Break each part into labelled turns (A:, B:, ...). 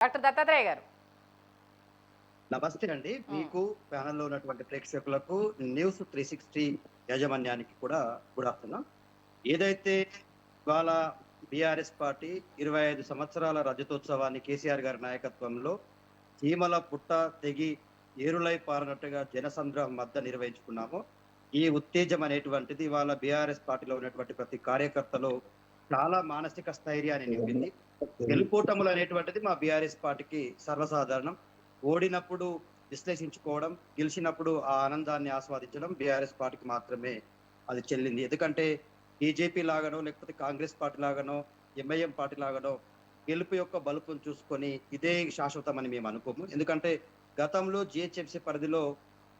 A: Doctor Dattatreya గారు.
B: నమస్తే అండి.
A: హ్మ్.
B: మీకు ప్యానెల్‌లో ఉన్నటువంటి ప్రేక్షకులకు న్యూస్ 360 యాజమాన్యానికి కూడా గుడ్ ఆఫ్టర్‌నూన్. ఏదైతే ఇవాళ బీఆర్ఎస్ పార్టీ 25 సంవత్సరాల రజతోత్సవాన్ని కేసీఆర్ గారి నాయకత్వంలో చీమల పుట్ట తెగి ఏరులై పారినట్టుగా జనసంద్రం మధ్య నిర్వహించుకున్నామో, ఈ ఉత్తేజం అనేటువంటిది ఇవాళ బీఆర్ఎస్ పార్టీలో ఉన్నటువంటి ప్రతి కార్యకర్తలో చాలా మానసిక స్థైర్యాన్ని నింపింది. గెలుపోటములు అనేటువంటిది మా బీఆర్ఎస్ పార్టీకి సర్వసాధారణం. ఓడినప్పుడు విశ్లేషించుకోవడం, గెలిచినప్పుడు ఆ ఆనందాన్ని ఆస్వాదించడం బీఆర్ఎస్ పార్టీకి మాత్రమే అది చెల్లింది. ఎందుకంటే బీజేపీ లాగానో, లేకపోతే కాంగ్రెస్ పార్టీ లాగానో, ఎంఐఎం పార్టీ లాగానో గెలుపు యొక్క బలుపును చూసుకొని ఇదే శాశ్వతమని మేము అనుకోము. ఎందుకంటే గతంలో జీహెచ్ఎంసీ పరిధిలో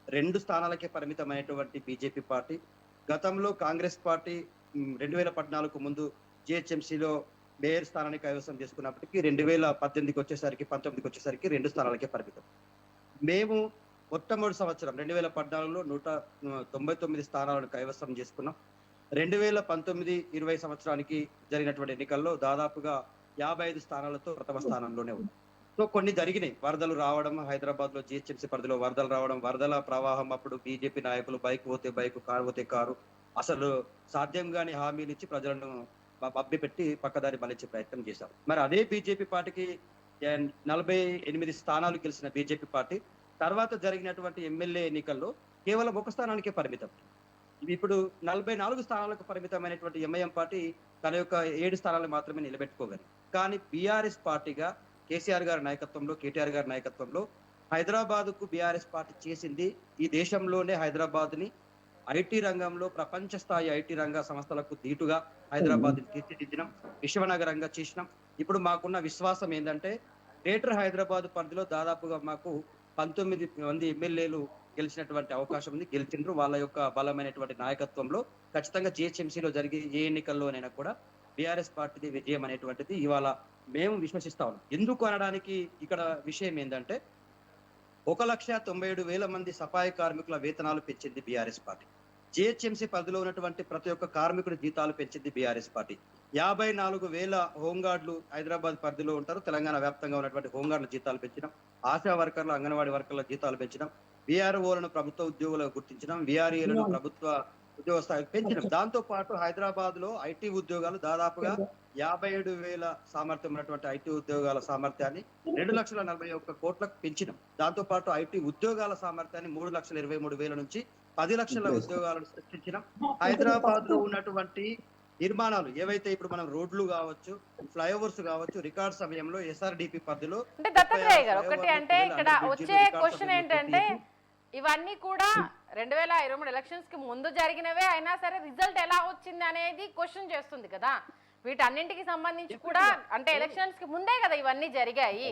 B: 2 స్థానాలకే పరిమితమైనటువంటి బీజేపీ పార్టీ, గతంలో కాంగ్రెస్ పార్టీ 2014కు ముందు జీహెచ్ఎంసీలో మేయర్ స్థానాన్ని కైవసం చేసుకున్నప్పటికీ 2018కి వచ్చేసరికి 19కి వచ్చేసరికి 2 స్థానాలకే పరిమితం. మేము మొట్టమొదటి సంవత్సరం 2014లో 199 స్థానాలను కైవసం చేసుకున్నాం. 2019, 20 సంవత్సరానికి జరిగినటువంటి ఎన్నికల్లో దాదాపుగా 55 స్థానాలతో ప్రథమ స్థానంలోనే ఉన్నాం. సో కొన్ని జరిగినాయి. వరదలు రావడం, హైదరాబాద్ లో జీహెచ్ఎంసీ పరిధిలో వరదలు రావడం, వరదల ప్రవాహం అప్పుడు బీజేపీ నాయకులు బైక్ పోతే బైక్, కారు పోతే కారు, అసలు సాధ్యం కాని హామీలు ఇచ్చి ప్రజలను మభ్యపెట్టి పక్కదారి మళ్లించే ప్రయత్నం చేశారు. మరి అదే బీజేపీ పార్టీకి 48 స్థానాలు గెలిచిన బీజేపీ పార్టీ తర్వాత జరిగినటువంటి ఎమ్మెల్యే ఎన్నికల్లో కేవలం ఒక స్థానానికే పరిమితం. ఇది ఇప్పుడు 44 స్థానాలకు పరిమితమైనటువంటి ఎంఐఎం పార్టీ తన యొక్క 7 స్థానాలు మాత్రమే నిలబెట్టుకోగలిగింది. కానీ బీఆర్ఎస్ పార్టీగా కేసీఆర్ గారి నాయకత్వంలో, కేటీఆర్ గారి నాయకత్వంలో హైదరాబాద్ కు బీఆర్ఎస్ పార్టీ చేసింది ఈ దేశంలోనే హైదరాబాద్ ని ఐటీ రంగంలో ప్రపంచ స్థాయి ఐటీ రంగ సంస్థలకు ధీటుగా హైదరాబాద్ తీర్చిదిద్దడం, విశ్వనగరంగా చేసినాం. ఇప్పుడు మాకున్న విశ్వాసం ఏంటంటే గ్రేటర్ హైదరాబాద్ పరిధిలో దాదాపుగా మాకు 19 మంది ఎమ్మెల్యేలు గెలిచినటువంటి అవకాశం ఉంది. గెలిచిండ్రు. వాళ్ళ యొక్క బలమైనటువంటి నాయకత్వంలో ఖచ్చితంగా జీహెచ్ఎంసీలో జరిగే ఏ ఎన్నికల్లోనైనా కూడా బీఆర్ఎస్ పార్టీది విజయం అనేటువంటిది ఇవాళ మేము విశ్వసిస్తా ఉన్నాం. ఎందుకు అనడానికి ఇక్కడ విషయం ఏంటంటే 1,97,000 మంది సఫాయి కార్మికుల వేతనాలు పెంచింది బీఆర్ఎస్ పార్టీ. జీహెచ్ఎంసీ పరిధిలో ఉన్నటువంటి ప్రతి ఒక్క కార్మికుడి జీతాలు పెంచింది బీఆర్ఎస్ పార్టీ. 54,000 హోంగార్డులు హైదరాబాద్ పరిధిలో ఉంటారు. తెలంగాణ వ్యాప్తంగా ఉన్నటువంటి హోంగార్డుల జీతాలు పెంచడం, ఆశా వర్కర్లు, అంగన్వాడీ వర్కర్ల జీతాలు పెంచడం, వీఆర్ఓలను ప్రభుత్వ ఉద్యోగులుగా గుర్తించడం, వీఆర్ఏలను ప్రభుత్వ ఉద్యోగ స్థాయికి పెంచడం. దాంతో పాటు హైదరాబాద్ లో ఐటీ ఉద్యోగాలు దాదాపుగా 57,000 సామర్థ్యం ఉన్నటువంటి ఐటీ ఉద్యోగాల సామర్థ్యాన్ని 2,41 కోట్లకు పెంచినాం. దాంతో పాటు ఐటీ ఉద్యోగాల సామర్థ్యాన్ని 3,23,000 నుంచి 10 లక్షల ఉద్యోగాలను సృష్టించినాం. హైదరాబాద్ లో ఉన్నటువంటి నిర్మాణాలు ఏవైతే ఇప్పుడు మనం రోడ్లు కావచ్చు, ఫ్లైఓవర్స్ కావచ్చు, రికార్డ్ సమయంలో ఎస్ఆర్డిపి పరిధిలో
A: అంటే దత్తాత్రేయ గారు ఒకటి అంటే ఇక్కడ వచ్చే క్వశ్చన్ ఏంటంటే ఇవన్నీ కూడా 2023 ఎలక్షన్స్ కి ముందు జరిగినవే అయినా సరే రిజల్ట్ ఎలా వచ్చింది అనేది క్వశ్చన్ చేస్తుంది కదా. వీటన్నింటికి సంబంధించి కూడా అంటే ఎలక్షన్స్ కి ముందే కదా ఇవన్నీ జరిగాయి.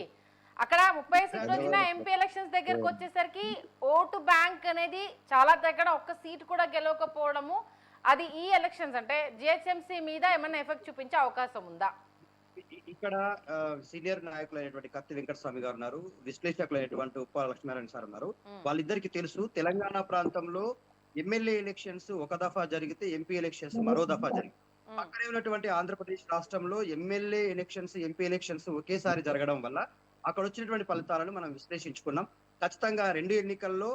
A: అక్కడ 30 సీట్లు వచ్చిన ఎంపీ ఎలక్షన్స్ దగ్గరకు వచ్చేసరికి ఓటు బ్యాంక్ అనేది చాలా దగ్గర ఒక్క సీట్ కూడా గెలవకపోవడము, అది ఈ ఎలక్షన్స్ అంటే జిహెచ్ఎంసీ మీద ఏమైనా ఎఫెక్ట్ చూపించే అవకాశం ఉందా?
B: ఇక్కడ సీనియర్ నాయకులైనటువంటి కత్తి వెంకటస్వామి గారు ఉన్నారు, విశ్లేషకులైనటువంటి ఉప్ప లక్ష్మీనారాయణ సార్ ఉన్నారు. వాళ్ళిద్దరికి తెలుసు తెలంగాణ ప్రాంతంలో ఎమ్మెల్యే ఎలక్షన్స్ ఒక దఫా జరిగితే ఎంపీ ఎలక్షన్స్ మరో దఫా జరిగింది. అక్కడే ఉన్నటువంటి ఆంధ్రప్రదేశ్ రాష్ట్రంలో ఎమ్మెల్యే ఎలక్షన్స్, ఎంపీ ఎలక్షన్స్ ఒకేసారి జరగడం వల్ల అక్కడ వచ్చినటువంటి ఫలితాలను మనం విశ్లేషించుకున్నాం. ఖచ్చితంగా 2 ఎన్నికల్లో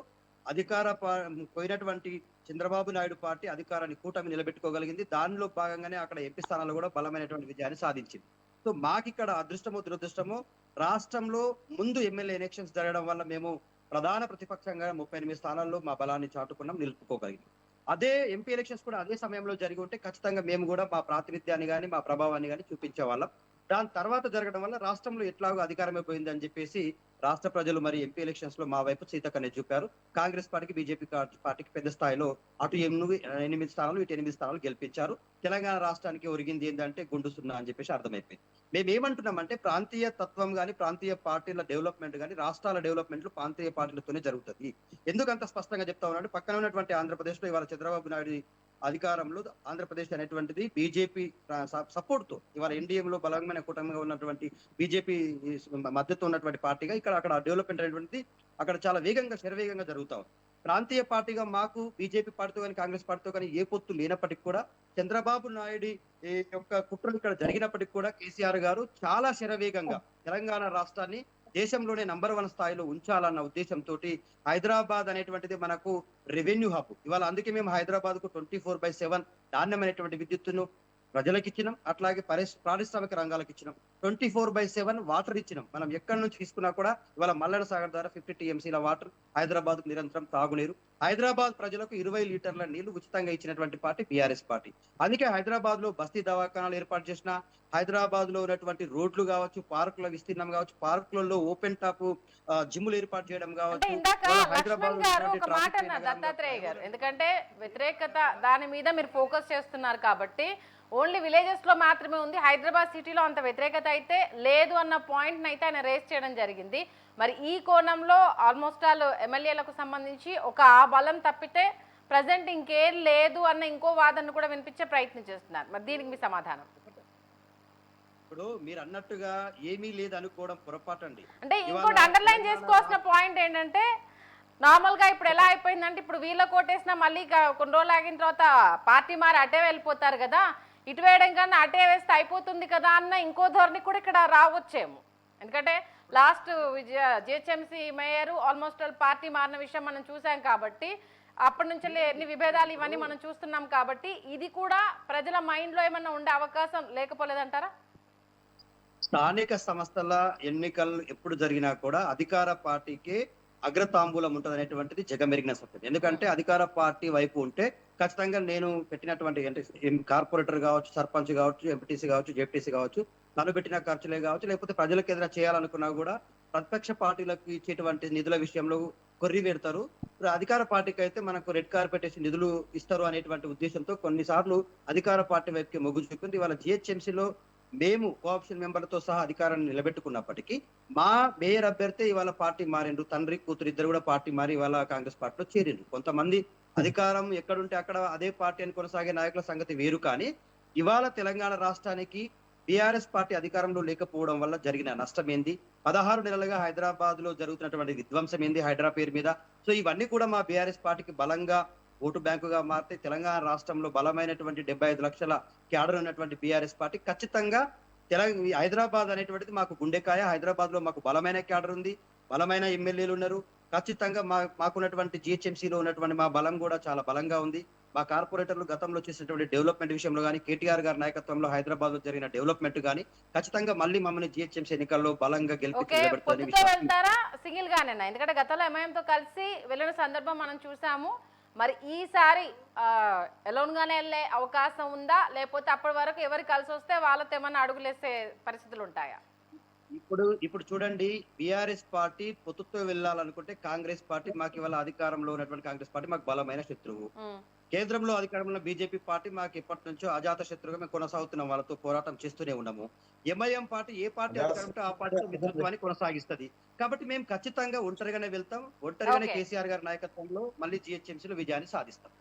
B: పోయినటువంటి చంద్రబాబు నాయుడు పార్టీ అధికారాన్ని కూటమి నిలబెట్టుకోగలిగింది. దానిలో భాగంగానే అక్కడ ఎంపీ స్థానాల్లో కూడా బలమైనటువంటి విజయాన్ని సాధించింది. సో మాకిక్కడ అదృష్టమో దురదృష్టమో రాష్ట్రంలో ముందు ఎమ్మెల్యే ఎలక్షన్స్ జరగడం వల్ల మేము ప్రధాన ప్రతిపక్షంగా 38 స్థానాల్లో మా బలాన్ని చాటుకున్నాం, నిలుపుకోగలిగాం. అదే ఎంపీ ఎలక్షన్స్ కూడా అదే సమయంలో జరిగి ఉంటే ఖచ్చితంగా మేము కూడా మా ప్రాతినిధ్యాన్ని కానీ మా ప్రభావాన్ని కానీ చూపించే వాళ్ళం. దాని తర్వాత జరగడం వల్ల రాష్ట్రంలో ఎట్లాగో అధికారమే పోయింది అని చెప్పేసి రాష్ట్ర ప్రజలు మరి ఎంపీ ఎలక్షన్స్ లో మా వైపు సీతకనే చూపారు. కాంగ్రెస్ పార్టీకి, బీజేపీ పార్టీకి పెద్ద స్థాయిలో అటు 8 స్థానాలు, ఇటు 8 స్థానాలు గెలిపించారు. తెలంగాణ రాష్ట్రానికి ఒరిగింది ఏంటంటే గుండు సున్నా అని చెప్పేసి అర్థమైపోయింది. మేము ఏమంటున్నామంటే ప్రాంతీయ తత్వం కానీ, ప్రాంతీయ పార్టీల డెవలప్మెంట్ కానీ, రాష్ట్రాల డెవలప్మెంట్ ప్రాంతీయ పార్టీలతోనే జరుగుతుంది. ఎందుకంత స్పష్టంగా చెప్తా ఉన్నాడు, పక్కన ఉన్నటువంటి ఆంధ్రప్రదేశ్ లో ఇవాళ చంద్రబాబు నాయుడు అధికారంలో ఆంధ్రప్రదేశ్ అనేటువంటిది బీజేపీ సపోర్ట్ తో ఇవాళ ఎన్డీఏలో బలమైన కూటమిగా ఉన్నటువంటి బీజేపీ మద్దతు ఉన్నటువంటి పార్టీగా ఇక్కడ అక్కడ డెవలప్మెంట్ అనేటువంటిది అక్కడ చాలా వేగంగా శరవేగంగా జరుగుతా ఉంది. ప్రాంతీయ పార్టీగా మాకు బీజేపీ పార్టీతో కానీ కాంగ్రెస్ పార్టీతో కానీ ఏ పొత్తు లేనప్పటికీ కూడా చంద్రబాబు నాయుడు ఈ యొక్క కుట్రలు ఇక్కడ జరిగినప్పటికీ కూడా కేసీఆర్ గారు చాలా శరవేగంగా తెలంగాణ రాష్ట్రాన్ని దేశంలోనే నంబర్ 1 స్థాయిలో ఉంచాలన్న ఉద్దేశంతో హైదరాబాద్ అనేటువంటిది మనకు రెవెన్యూ హబ్. ఇవాళ అందుకే మేము హైదరాబాద్ కు 24/7 నాణ్యమైనటువంటి విద్యుత్తును ప్రజలకు ఇచ్చినాం, అట్లాగే పారిశ్రామిక రంగాలకు ఇచ్చినాం. 24/7 వాటర్ ఇచ్చినాం. మనం ఎక్కడి నుంచి తీసుకున్నా కూడా ఇవాళ మల్లెడ సాగర్ ద్వారా 50 టీఎంసీల వాటర్ హైదరాబాద్ కు నిరంతరం తాగునీరు. హైదరాబాద్ ప్రజలకు 20 లీటర్ల నీళ్లు ఉచితంగా ఇచ్చినటువంటి పార్టీ బీఆర్ఎస్ పార్టీ. అందుకే హైదరాబాద్ లో బస్తీ దవాఖానాలు ఏర్పాటు చేసిన, హైదరాబాద్ లో ఉన్నటువంటి రోడ్లు కావచ్చు, పార్కుల విస్తీర్ణం కావచ్చు, పార్కులలో ఓపెన్ టాప్ జిమ్లు ఏర్పాటు చేయడం
A: అంటే
B: కావచ్చు.
A: ఇందాక
B: హైదరాబాద్
A: లక్ష్మణ్ గారు ఒక మాట అన్నారు దత్తాత్రేయ గారు, ఎందుకంటే వ్యతిరేకత దాని మీద మీరు ఫోకస్ చేస్తున్నారు కాబట్టి ఓన్లీ విలేజెస్ లో మాత్రమే ఉంది, హైదరాబాద్ సిటీలో అంత వ్యతిరేకత అయితే లేదు అన్న పాయింట్ అయితే ఆయన రేస్ చేయడం జరిగింది. మరి ఈ కోణంలో ఆల్మోస్ట్ ఆల్ ఎమ్మెల్యేలకు సంబంధించి ఒక ఆ బలం తప్పితే ప్రజెంట్ ఇంకేం లేదు అన్న ఇంకో వాదన కూడా వినిపించే ప్రయత్నం చేస్తున్నారు. మరి దీనికి మీ సమాధానం?
B: ఇప్పుడు మీరు అన్నట్టుగా ఏమీ లేదు అనుకోవడం పొరపాటండి.
A: అంటే ఇంకోటి అండర్లైన్ చేసుకోవాల్సిన పాయింట్ ఏంటంటే, నార్మల్ గా ఇప్పుడు ఎలా అయిపోయిందంటే, ఇప్పుడు వీళ్ళ కోటేసినా మళ్ళీ కొన్ని రోజులు ఆగిన తర్వాత పార్టీ మారి అటే వెళ్ళిపోతారు కదా, ఇటు వేయడం కన్నా అటే వేస్తే అయిపోతుంది కదా అన్న ఇంకో ధోరణి కూడా ఇక్కడ రావచ్చేమో. ఎందుకంటే last GHMC mayor almost party మారిన విషయం మనం చూసాం కాబట్టి, అప్పటి నుంచి ఎన్ని విభేదాలు ఇవన్నీ మనం చూస్తున్నాం కాబట్టి ఇది కూడా ప్రజల మైండ్ లో ఏమన్నా ఉండే అవకాశం లేకపోలేదంటారా?
B: స్థానిక సంస్థల ఎన్నికలు ఎప్పుడు జరిగినా కూడా అధికార పార్టీకి అగ్రతాంబూలం ఉంటుంది అనేటువంటిది జగమెరిగిన సత్యం. ఎందుకంటే అధికార పార్టీ వైపు ఉంటే ఖచ్చితంగా నేను పెట్టినటువంటి అంటే కార్పొరేటర్ కావచ్చు, సర్పంచ్ కావచ్చు, ఎంపీటీసీ కావచ్చు, జెడ్పీసీ కావచ్చు, నన్ను పెట్టిన ఖర్చులే కావచ్చు, లేకపోతే ప్రజలకు ఏదైనా చేయాలనుకున్నా కూడా ప్రతిపక్ష పార్టీలకు ఇచ్చేటువంటి నిధుల విషయంలో కొర్రి పెడతారు. అధికార పార్టీకి అయితే మనకు రెడ్ కార్పెట్ వేసి నిధులు ఇస్తారు అనేటువంటి ఉద్దేశంతో కొన్నిసార్లు అధికార పార్టీ వైపుకి మొగ్గు చూపింది. ఇవాళ జిహెచ్ఎంసీలో మేము కోఆప్షన్ మెంబర్లతో సహా అధికారాన్ని నిలబెట్టుకున్నప్పటికీ మా మేయర్ అభ్యర్థి ఇవాళ పార్టీ మారిండ్రు. తండ్రి కూతురు ఇద్దరు కూడా పార్టీ మారి ఇవాళ కాంగ్రెస్ పార్టీలో చేరిండ్రు. కొంతమంది అధికారం ఎక్కడుంటే అక్కడ అదే పార్టీ అని కొనసాగే నాయకుల సంగతి వేరు. కానీ ఇవాళ తెలంగాణ రాష్ట్రానికి బీఆర్ఎస్ పార్టీ అధికారంలో లేకపోవడం వల్ల జరిగిన నష్టం ఏంది, 16 నెలలుగా హైదరాబాద్ లో జరుగుతున్నటువంటి విధ్వంసం ఏంది హైదరాబాద్ పేరు మీద. సో ఇవన్నీ కూడా మా బీఆర్ఎస్ పార్టీకి బలంగా ఓటు బ్యాంకుగా మారితే తెలంగాణ రాష్ట్రంలో బలమైనటువంటి 75 లక్షల క్యాడర్ ఉన్నటువంటి బీఆర్ఎస్ పార్టీ ఖచ్చితంగా హైదరాబాద్ అనేటువంటిది మాకు గుండెకాయ. హైదరాబాద్ లో మాకు బలమైన క్యాడర్ ఉంది, బలమైన ఎమ్మెల్యేలు ఉన్నారు. ఖచ్చితంగా మాకున్నటువంటి జిహెచ్ఎంసీలో ఉన్నటువంటి మా బలం కూడా చాలా బలంగా ఉంది. మా కార్పొరేటర్లు గతంలో చేసినటువంటి డెవలప్మెంట్ విషయంలో కానీ, కేటీఆర్ గారి నాయకత్వంలో హైదరాబాద్ లో జరిగిన డెవలప్మెంట్ కానీ ఖచ్చితంగా మళ్ళీ మమ్మల్ని జిహెచ్ఎంసీ ఎన్నికల్లో బలంగా
A: వెళ్తారా సింగిల్ గానేనా? ఎందుకంటే గతంలో ఎంఐఎంతో కలిసి వెళ్ళిన సందర్భం మనం చూసాము. మరి ఈసారి ఎలోన్ గానే వెళ్ళే అవకాశం ఉందా, లేకపోతే అప్పటి వరకు ఎవరు కలిసి వస్తే వాళ్ళతో ఏమన్నా అడుగులేసే పరిస్థితులు ఉంటాయా?
B: ఇప్పుడు చూడండి, బీఆర్ఎస్ పార్టీ పొత్తుతో వెళ్ళాలనుకుంటే కాంగ్రెస్ పార్టీ మాకు ఇవాళ అధికారంలో ఉన్నటువంటి కాంగ్రెస్ పార్టీ మాకు బలమైన శత్రువు. కేంద్రంలో అధికారంలో ఉన్న బీజేపీ పార్టీ మాకు ఎప్పటి నుంచో అజాత శత్రువుగా మేము కొనసాగుతున్నాం, వాళ్ళతో పోరాటం చేస్తూనే ఉన్నాము. ఎంఐఎం పార్టీ ఏ పార్టీ అధికారం ఉంటే ఆ పార్టీతో మిత్రత్వాన్ని కొనసాగిస్తుంది. కాబట్టి మేము ఖచ్చితంగా ఒంటరిగానే వెళ్తాం, ఒంటరిగానే కేసీఆర్ గారి నాయకత్వంలో మళ్ళీ జిహెచ్ఎంసీలో విజయాన్ని సాధిస్తాం.